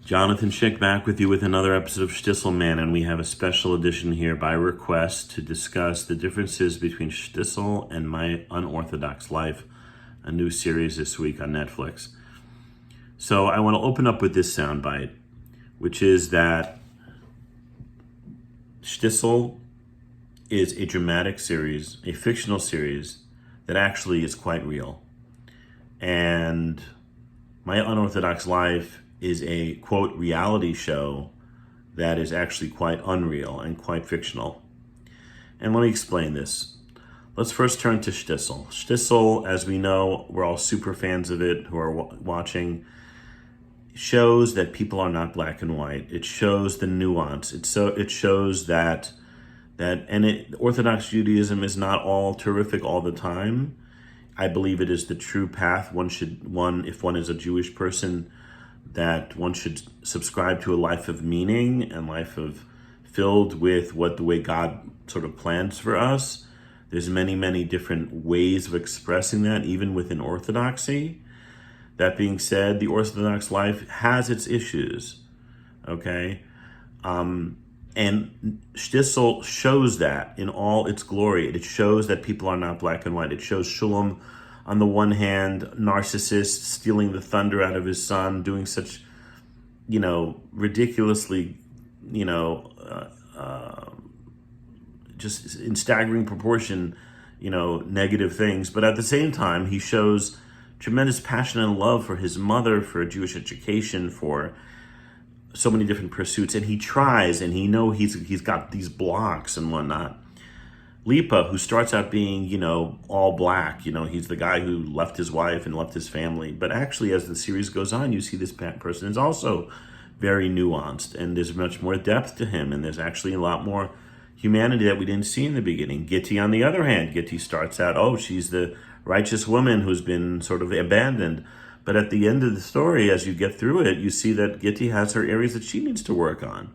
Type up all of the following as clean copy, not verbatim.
Jonathan Schick back with you with another episode of Shtisel Man, and we have a special edition here by request to discuss the differences between Shtisel and My Unorthodox Life, a new series this week on Netflix. So I want to open up with this soundbite, which is that Shtisel is a dramatic series, a fictional series that actually is quite real. And My Unorthodox Life is a, quote, reality show that is actually quite unreal and quite fictional. And let me explain this. Let's first turn to Shtisel. Shtisel, as we know, we're all super fans of it who are watching, shows that people are not black and white. It shows the nuance. It shows that Orthodox Judaism is not all terrific all the time. I believe it is the true path. If one is a Jewish person, that one should subscribe to a life of meaning and life of filled with the way God sort of plans for us. There's many, many different ways of expressing that, even within Orthodoxy. That being said, the Orthodox life has its issues, okay? And Shtisel shows that in all its glory. It shows that people are not black and white. It shows Shulam, on the one hand, narcissist, stealing the thunder out of his son, doing such, ridiculously, just in staggering proportion, negative things. But at the same time, he shows tremendous passion and love for his mother, for Jewish education, for so many different pursuits. And he tries, and he's got these blocks and whatnot. Lipa, who starts out being, all black, he's the guy who left his wife and left his family. But actually, as the series goes on, you see this person is also very nuanced, and there's much more depth to him, and there's actually a lot more humanity that we didn't see in the beginning. Gitti, on the other hand, Gitti starts out, she's the righteous woman who's been sort of abandoned. But at the end of the story, as you get through it, you see that Gitti has her areas that she needs to work on.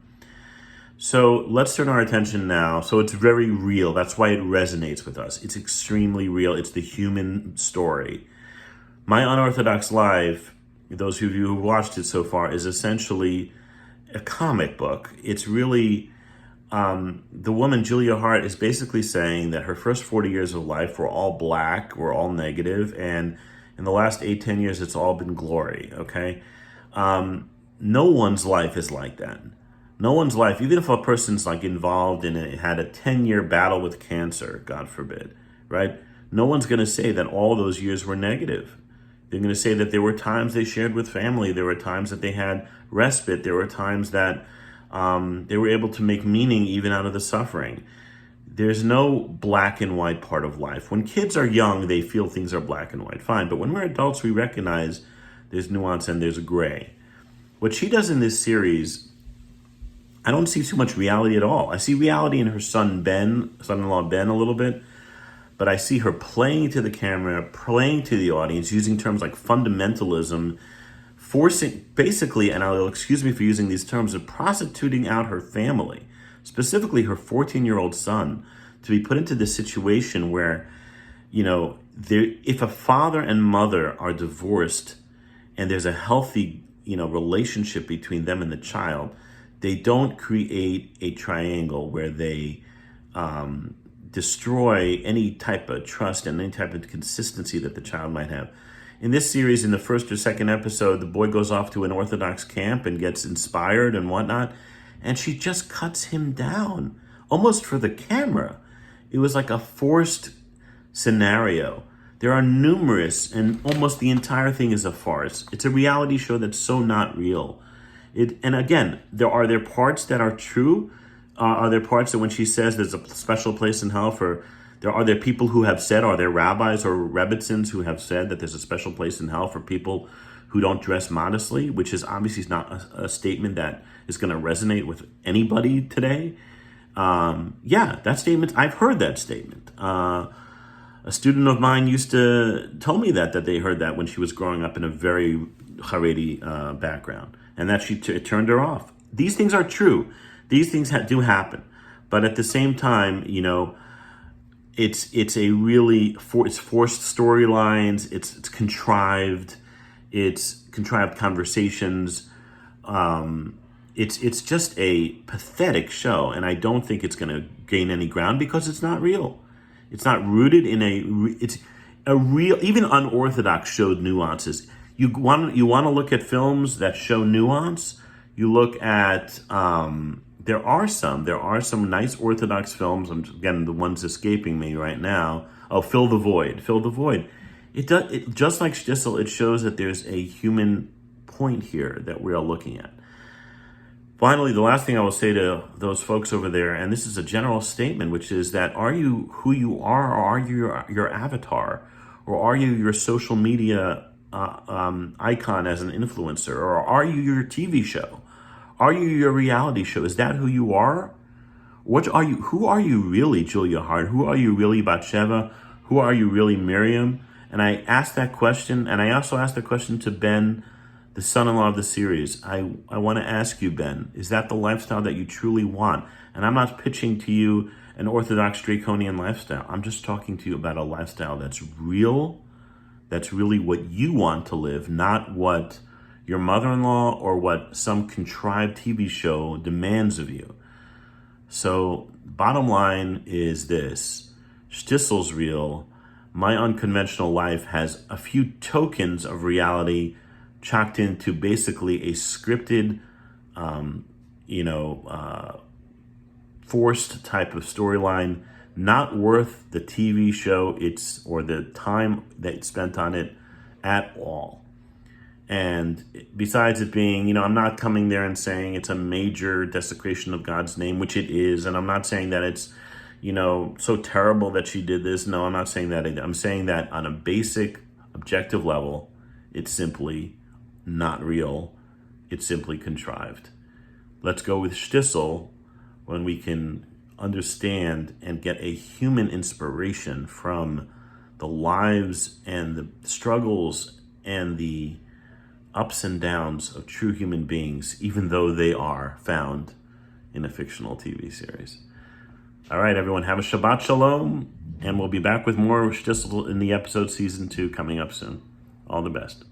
So let's turn our attention now. So it's very real. That's why it resonates with us. It's extremely real. It's the human story. My Unorthodox Life, those of you who've watched it so far, is essentially a comic book. It's really, the woman, Julia Hart, is basically saying that her first 40 years of life were all black, were all negative, and in the last 8-10 years, it's all been glory, okay? No one's life is like that. No one's life, even if a person's involved in had a 10-year battle with cancer, God forbid, right? No one's going to say that all those years were negative. They're going to say that there were times they shared with family. There were times that they had respite. There were times that they were able to make meaning even out of the suffering. There's no black and white part of life. When kids are young, they feel things are black and white, fine. But when we're adults, we recognize there's nuance and there's gray. What she does in this series, I don't see too much reality at all. I see reality in her son-in-law Ben, a little bit, but I see her playing to the camera, playing to the audience, using terms like fundamentalism, forcing, basically, and I'll excuse me for using these terms, of prostituting out her family, specifically her 14-year-old son, to be put into this situation where, if a father and mother are divorced and there's a healthy, relationship between them and the child, they don't create a triangle where they destroy any type of trust and any type of consistency that the child might have. In this series, in the first or second episode, the boy goes off to an Orthodox camp and gets inspired and whatnot, and she just cuts him down, almost for the camera. It was like a forced scenario. There are numerous, and almost the entire thing is a farce. It's a reality show that's so not real. And again, are there parts that are true? Are there parts that when she says there's a special place in hell are there people who have said, are there rabbis or rebbitzins who have said that there's a special place in hell for people who don't dress modestly, which is obviously not a statement that is going to resonate with anybody today? That statement, I've heard that statement. A student of mine used to tell me that they heard that when she was growing up in a very Haredi background, and that it turned her off. These things are true. These things do happen. But at the same time, it's a really it's forced storylines. It's contrived conversations. it's just a pathetic show, and I don't think it's going to gain any ground because it's not real. It's not rooted in it's a real. Even Unorthodox showed nuances. You want to look at films that show nuance. You look at there are some nice Orthodox films. Again, the ones escaping me right now. Oh, Fill the Void. Fill the Void. It just like Shtisel, it shows that there's a human point here that we are looking at. Finally, the last thing I will say to those folks over there, and this is a general statement, which is that are you who you are, or are you your avatar, or are you your social media icon as an influencer, or are you your TV show? Are you your reality show? Is that who you are? What are you? Who are you really, Julia Hart? Who are you really, Bathsheba? Who are you really, Miriam? And I asked that question, and I also asked the question to Ben, the son-in-law of the series. I want to ask you, Ben, is that the lifestyle that you truly want? And I'm not pitching to you an Orthodox draconian lifestyle. I'm just talking to you about a lifestyle that's real, that's really what you want to live, not what your mother-in-law or what some contrived TV show demands of you. So bottom line is this: Shtisel's real. My Unconventional Life has a few tokens of reality chalked into basically a scripted, forced type of storyline, not worth the TV show or the time that spent on it at all. And besides it being, I'm not coming there and saying it's a major desecration of God's name, which it is. And I'm not saying that it's, so terrible that she did this. No, I'm not saying that either. I'm saying that on a basic, objective level, it's simply not real. It's simply contrived. Let's go with Shtisel when we can understand and get a human inspiration from the lives and the struggles and the ups and downs of true human beings, even though they are found in a fictional TV series. All right, everyone, have a Shabbat Shalom, and we'll be back with more Shtisel in the episode season 2 coming up soon. All the best.